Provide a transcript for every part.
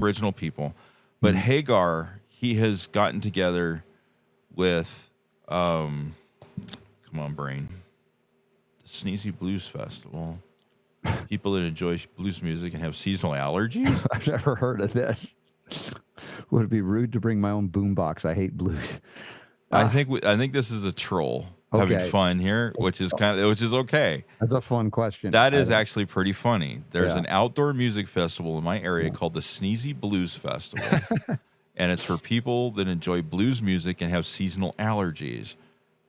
Aboriginal people. But Hagar, he has gotten together with, come on, brain, the Sneezy Blues Festival. People that enjoy blues music and have seasonal allergies. I've never heard of this. Would it be rude to bring my own boombox? I hate blues. I think this is a troll having fun here, which is okay. That's a fun question. That is actually pretty funny. There's an outdoor music festival in my area called the Sneezy Blues Festival, and it's for people that enjoy blues music and have seasonal allergies.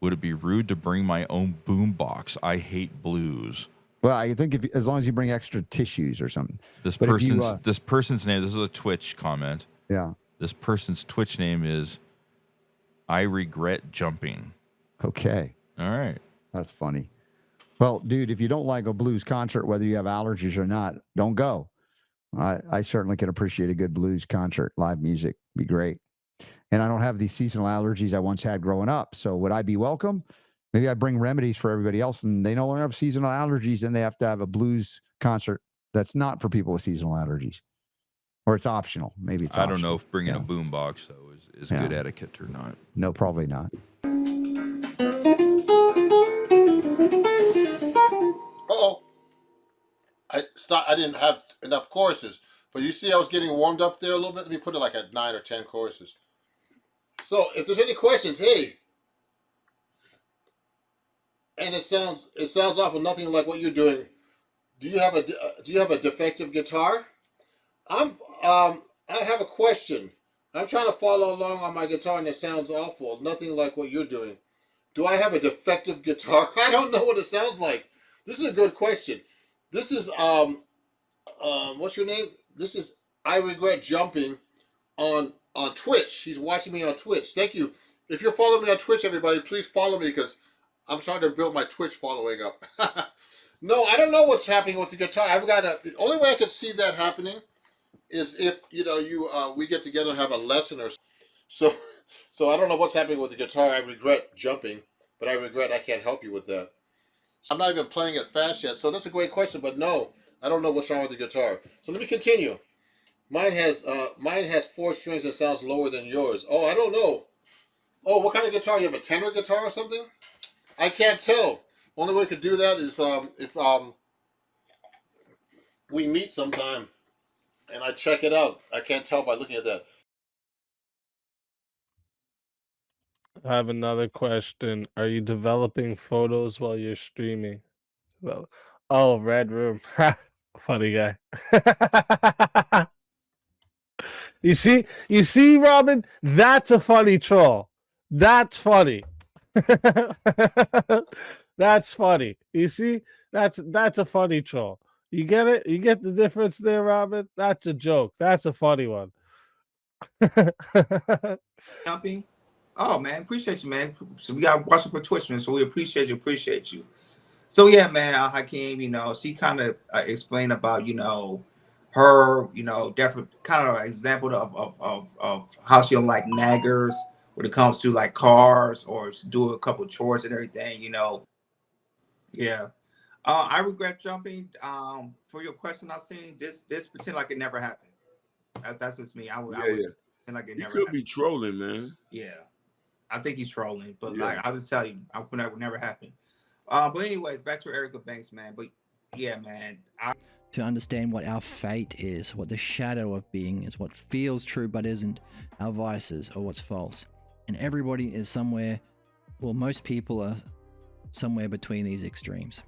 Would it be rude to bring my own boombox? I hate blues. Well, I think as long as you bring extra tissues or something. This person's name. This is a Twitch comment. Yeah. This person's Twitch name is I regret jumping. Okay. All right. That's funny. Well, dude, if you don't like a blues concert, whether you have allergies or not, don't go. I certainly can appreciate a good blues concert. Live music be great. And I don't have these seasonal allergies I once had growing up. So would I be welcome? Maybe I bring remedies for everybody else and they no longer have seasonal allergies and they have to have a blues concert that's not for people with seasonal allergies. Or it's optional. Maybe it's optional. I don't know if bringing a boombox, though, is good etiquette or not. No, probably not. Uh-oh. I didn't have enough choruses. But you see I was getting warmed up there a little bit. Let me put it like at 9 or 10 choruses. So if there's any questions, hey. And it sounds awful nothing like what you're doing. Do you have a defective guitar? I have a question. I'm trying to follow along on my guitar and it sounds awful. Nothing like what you're doing. Do I have a defective guitar? I don't know what it sounds like. This is a good question. This is what's your name? This is I Regret Jumping on Twitch. He's watching me on Twitch. Thank you. If you're following me on Twitch, everybody, please follow me because I'm trying to build my Twitch following up. No, I don't know what's happening with the guitar. The only way I could see that happening is if we get together and have a lesson or so. So I don't know what's happening with the guitar. I regret jumping, but I regret I can't help you with that. I'm not even playing it fast yet. So that's a great question, but no, I don't know what's wrong with the guitar. So let me continue. Mine has 4 strings and sounds lower than yours. Oh, I don't know. Oh, what kind of guitar? You have a tenor guitar or something? I can't tell. Only way we could do that is if we meet sometime and I check it out. I can't tell by looking at that. I have another question. Are you developing photos while you're streaming? Well, oh, Red Room. Funny guy. You see, Robin? That's a funny troll. That's funny. That's funny. You see? That's a funny troll. You get it? You get the difference there, Robin? That's a joke. That's a funny one. Jumping. Oh man, appreciate you, man. So we got watching for Twitch, man. So we appreciate you. So yeah, man, Hakeem, she kind of explained about, her, different kind of example of how she don't like naggers when it comes to like cars or do a couple of chores and everything, Yeah. I regret jumping. For your question, I seen just pretend like it never happened. That's just me. I would pretend like it never happened. Be trolling, man. Yeah. I think he's trolling, but like I'll just tell you, I would never happen. But anyways, back to Erica Banks, man. But yeah, man. To understand what our fate is, what the shadow of being is, what feels true but isn't, our vices or what's false. And everybody is somewhere, well, most people are somewhere between these extremes.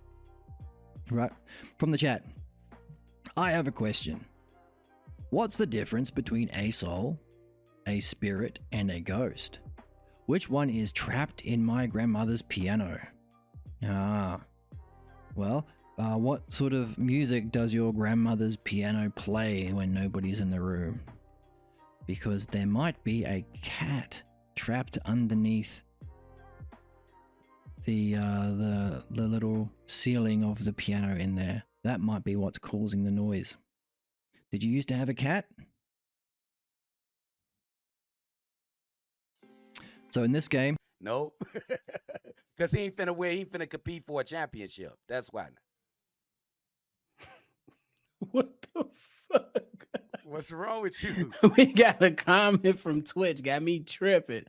Right? From the chat, I have a question. What's the difference between a soul, a spirit, and a ghost? Which one is trapped in my grandmother's piano? Well, what sort of music does your grandmother's piano play when nobody's in the room? Because there might be a cat trapped underneath the little ceiling of the piano in there. That might be what's causing the noise. Did you used to have a cat? So in this game... No. Because he ain't finna win. He ain't finna compete for a championship. That's why. What the fuck? What's wrong with you? We got a comment from Twitch. Got me tripping.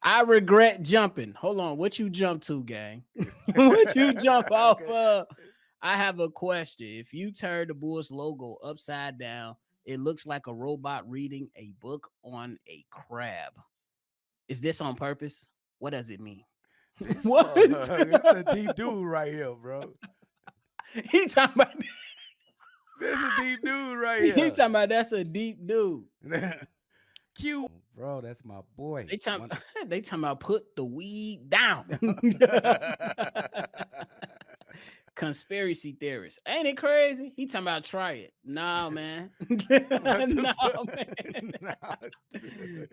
I regret jumping. Hold on. What you jump to, gang? What you jump off of? I have a question. If you turn the Bulls logo upside down, it looks like a robot reading a book on a crab. Is this on purpose? What does it mean? What? It's a deep dude right here, bro. He talking about This is a deep dude right he here. talking about that's a deep dude. Cute. Bro, that's my boy. They talking about put the weed down. Conspiracy theorists. Ain't it crazy? He talking about try it. No, man. No, man.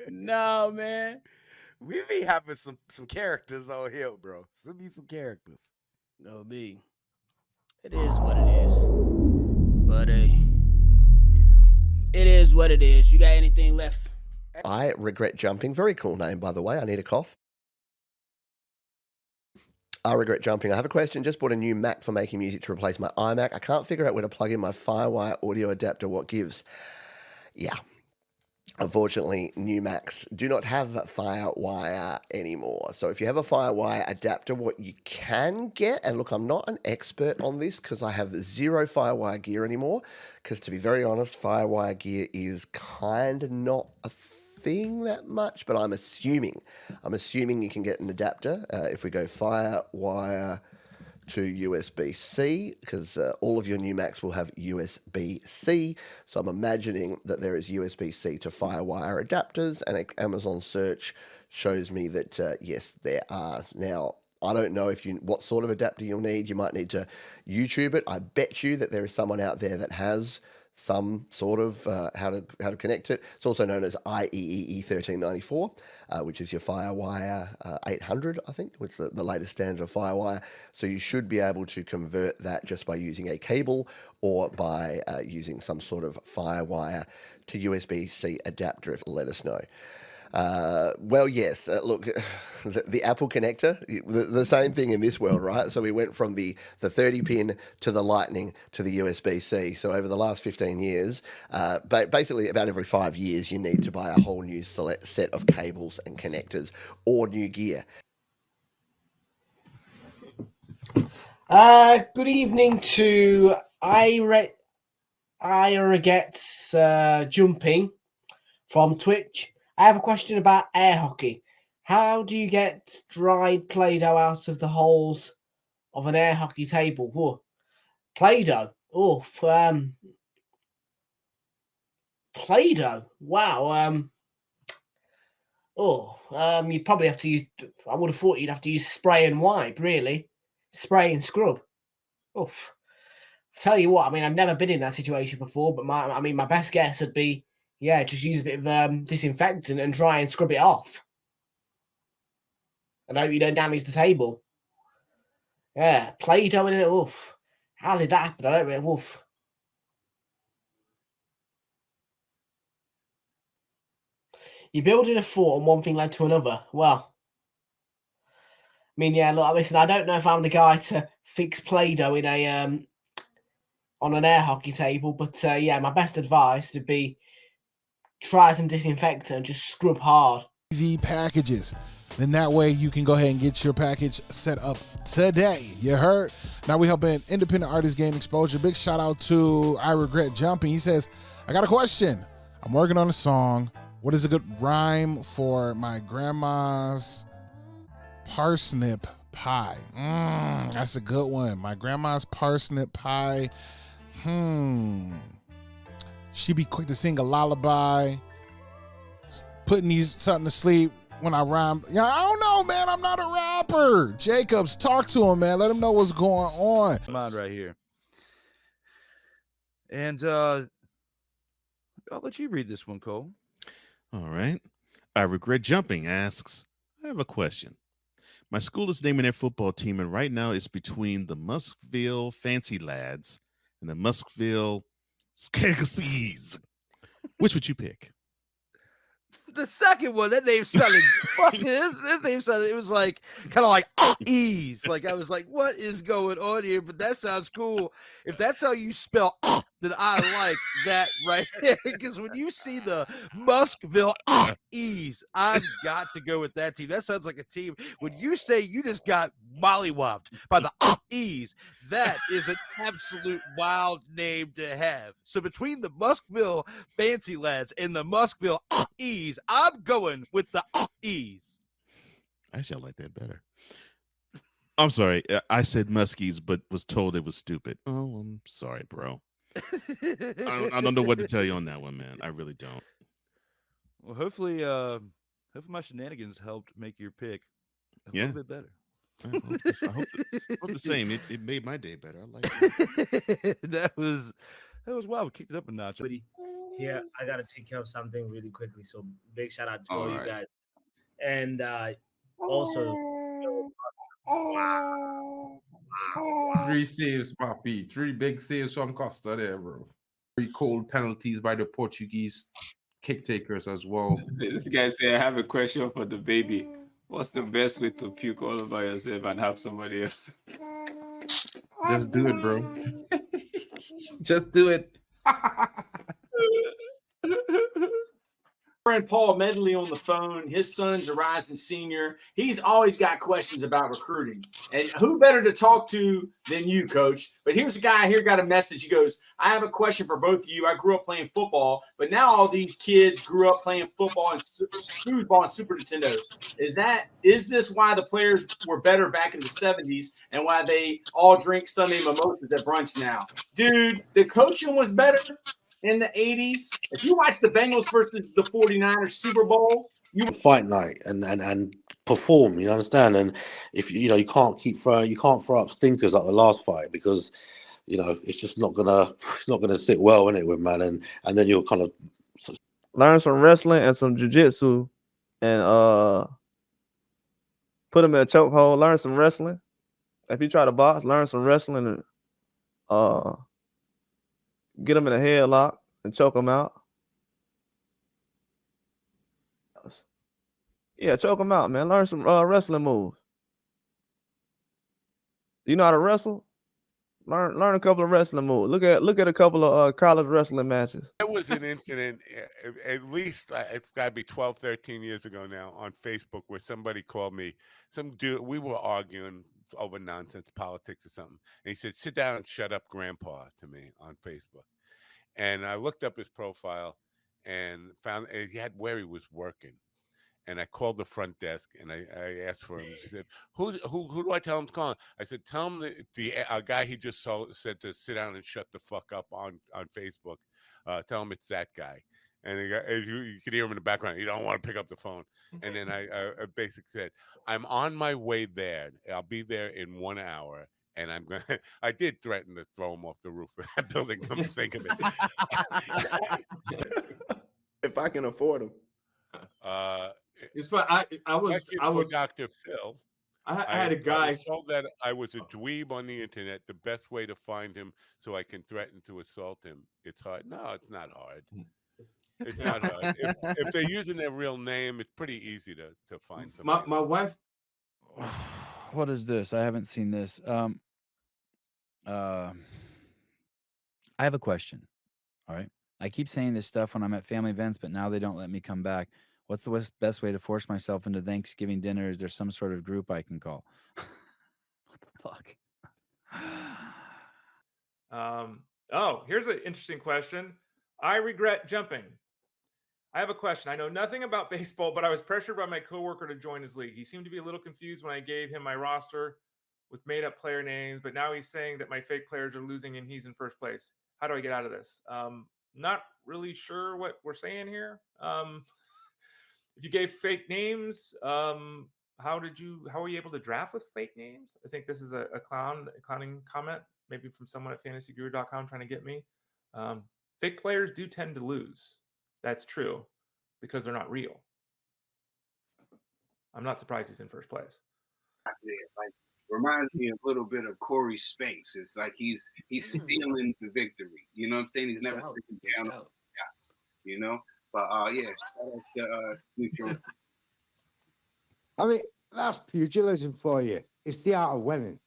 No, man. We be having some characters on here, bro. Some characters. No, B. It is what it is. But yeah. It is what it is. You got anything left? I regret jumping. Very cool name, by the way. I need a cough. I regret jumping. I have a question. Just bought a new Mac for making music to replace my iMac. I can't figure out where to plug in my Firewire audio adapter. What gives? Yeah. Unfortunately, new Macs do not have Firewire anymore. So if you have a Firewire adapter, what you can get, and look, I'm not an expert on this because I have zero Firewire gear anymore, because to be very honest, Firewire gear is kind of not a thing that much, but I'm assuming you can get an adapter if we go Firewire to USB-C, because all of your new Macs will have USB-C. So I'm imagining that there is USB-C to Firewire adapters, and an Amazon search shows me that yes, there are. Now, I don't know what sort of adapter you'll need. You might need to YouTube it. I bet you that there is someone out there that has some sort of how to connect it. It's also known as IEEE 1394, which is your Firewire 800, I think, which is the latest standard of Firewire. So you should be able to convert that just by using a cable or by using some sort of Firewire to USB-C adapter. Let us know. Well, yes, look, the Apple connector, the same thing in this world, right? So we went from the 30 pin to the Lightning to the USB-C. So over the last 15 years, basically about every 5 years, you need to buy a whole new set of cables and connectors or new gear. Good evening to I regret jumping from Twitch. I have a question about air hockey. How do you get dried Play-Doh out of the holes of an air hockey table? Whoa. Play-Doh. Oh, Play-Doh. Wow. You'd probably have to use. I would have thought you'd have to use spray and wipe, really. Spray and scrub. Oof. I tell you what, I mean, I've never been in that situation before, but my best guess would be, yeah, just use a bit of disinfectant and try and scrub it off. And hope you don't damage the table. Yeah, Play-Doh in it. Oof. How did that happen? I don't really. Oof. You're building a fort and one thing led to another. Well, I mean, yeah, look, listen, I don't know if I'm the guy to fix Play-Doh in a on an air hockey table, but yeah, my best advice would be try some disinfectant and just scrub hard. TV packages. Then that way you can go ahead and get your package set up today. You heard? Now we helping independent artists gain exposure. Big shout out to I Regret Jumping. He says, I got a question. I'm working on a song. What is a good rhyme for my grandma's parsnip pie? That's a good one. My grandma's parsnip pie. She be quick to sing a lullaby, putting something to sleep when I rhyme. Yeah, I don't know, man. I'm not a rapper. Jacobs, talk to him, man. Let him know what's going on. Mine right here. And I'll let you read this one, Cole. All right. I Regret Jumping asks, I have a question. My school is naming their football team, and right now it's between the Muskville Fancy Lads and the Muskville Skagasies. Which would you pick? The second one, that name sounded this name sounded, it was like kind of like ease. Like I was like, what is going on here? But that sounds cool. If that's how you spell that I like that right there. Because when you see the Muskville E's, I've got to go with that team. That sounds like a team. When you say you just got mollywopped by the E's, that is an absolute wild name to have. So between the Muskville Fancy Lads and the Muskville E's, I'm going with the E's. Actually, I like that better. I'm sorry. I said Muskies, but was told it was stupid. Oh, I'm sorry, bro. I don't know what to tell you on that one, man. I really don't. Well, hopefully my shenanigans helped make your pick a Yeah. little bit better. I hope the same. It made my day better. I like that. that was wild. We kicked it up a notch. Here, I gotta take care of something really quickly. So big shout out to all you right. guys. And also, wow. 3 saves, Papi. 3 big saves from Costa there, bro. 3 cold penalties by the Portuguese kick takers as well. This guy said, I have a question for the baby. What's the best way to puke all over yourself and have somebody else? Just do it, bro. Just do it. Friend Paul Medley on the phone. His son's a rising senior. He's always got questions about recruiting. And who better to talk to than you, Coach? But here's a guy here got a message. He goes, I have a question for both of you. I grew up playing football, but now all these kids grew up playing football and foosball and Super Nintendos. Is this why the players were better back in the 70s and why they all drink Sunday mimosas at brunch now? Dude, the coaching was better in the 80s. If you watch the Bengals versus the 49ers Super Bowl, you fight night and perform, you understand? And if you can't throw up stinkers like the last fight because it's just not gonna sit well in it with man, and then you'll kind of learn some wrestling and some jiu-jitsu and put him in a chokehold, learn some wrestling. If you try to box, learn some wrestling and get him in a headlock and choke him out. Yeah, choke him out, man. Learn some wrestling moves. You know how to wrestle? Learn a couple of wrestling moves. Look at a couple of college wrestling matches. There was an incident, at least it's got to be 12, 13 years ago now, on Facebook where somebody called me. Some dude, we were arguing over nonsense, politics or something. And he said, sit down and shut up, Grandpa, to me on Facebook. And I looked up his profile and found he had where he was working. And I called the front desk and I asked for him. He said, who do I tell him to call? I said, tell him the guy he just said to sit down and shut the fuck up on Facebook. Tell him it's that guy. And you could hear him in the background. He don't want to pick up the phone. And then I basically said, I'm on my way there. I'll be there in 1 hour. And I'm going to, I did threaten to throw him off the roof of that building. Come to think of it. If I can afford them. It's fun. I was Dr. Phil. I had a guy. I was told that I was a dweeb on the internet. The best way to find him so I can threaten to assault him. It's hard. No, it's not hard. It's not hard. If they're using their real name, it's pretty easy to find somebody. My wife. What is this? I haven't seen this. I have a question. All right. I keep saying this stuff when I'm at family events, but now they don't let me come back. What's the best way to force myself into Thanksgiving dinner? Is there some sort of group I can call? What the fuck? Oh, here's an interesting question. I regret jumping. I have a question. I know nothing about baseball, but I was pressured by my coworker to join his league. He seemed to be a little confused when I gave him my roster with made-up player names, but now he's saying that my fake players are losing and he's in first place. How do I get out of this? Not really sure what we're saying here. If you gave fake names, how were you able to draft with fake names? I think this is a clowning comment, maybe from someone at fantasyguru.com trying to get me. Fake players do tend to lose. That's true because they're not real. I'm not surprised he's in first place. Like, reminds me a little bit of Corey Spinks. It's like he's stealing the victory. You know what I'm saying? He's never sticking down on shots. You know, but yeah, shout out to Neutral. I mean, that's pugilism for you. It's the art of winning.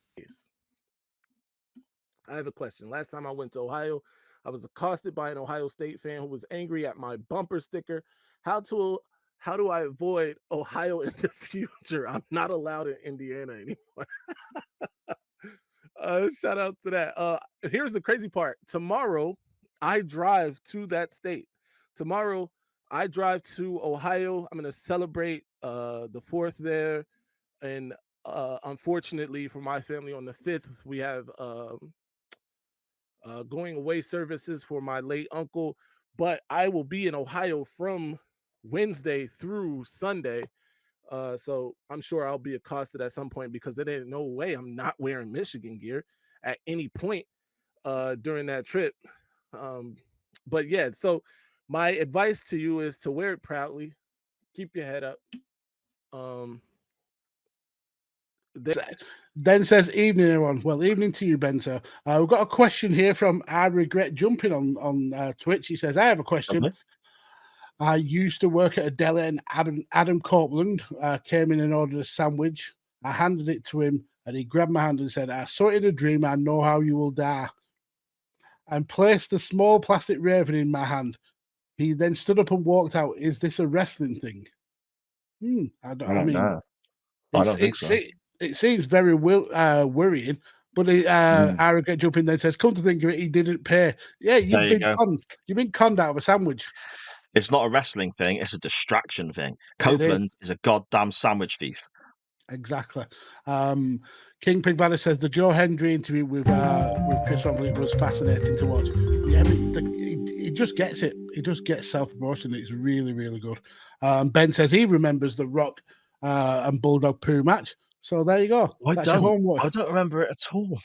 I have a question. Last time I went to Ohio, I was accosted by an Ohio State fan who was angry at my bumper sticker. How do I avoid Ohio in the future? I'm not allowed in Indiana anymore. Shout out to that. Here's the crazy part. Tomorrow, I drive to that state. Tomorrow, I drive to Ohio. I'm gonna celebrate the 4th there, and unfortunately for my family, on the 5th we have going away services for my late uncle. But I will be in Ohio from Wednesday through Sunday. So I'm sure I'll be accosted at some point because there ain't no way I'm not wearing Michigan gear at any point during that trip. But yeah, so my advice to you is to wear it proudly, keep your head up. Ben says, "Evening, everyone." Well, evening to you, Ben. Sir, we've got a question here from I Regret Jumping on Twitch. He says, "I have a question. I used to work at a deli, and Adam Copeland came in and ordered a sandwich. I handed it to him, and he grabbed my hand and said, 'I saw it in a dream. I know how you will die,' and placed the small plastic raven in my hand. He then stood up and walked out. Is this a wrestling thing?" I don't know. I don't think so. It seems very worrying, but I Regret Jumping then says, "Come to think of it, he didn't pay." Yeah, you've been conned out of a sandwich. It's not a wrestling thing; it's a distraction thing. Copeland is a goddamn sandwich thief. Exactly. King Pig Banner says the Joe Hendry interview with Chris Van Vliet was fascinating to watch. Yeah, he just gets it. He just gets self-promotion. It's really, really good. Ben says he remembers the Rock and Bulldog Poo match. So there you go. I don't remember it at all.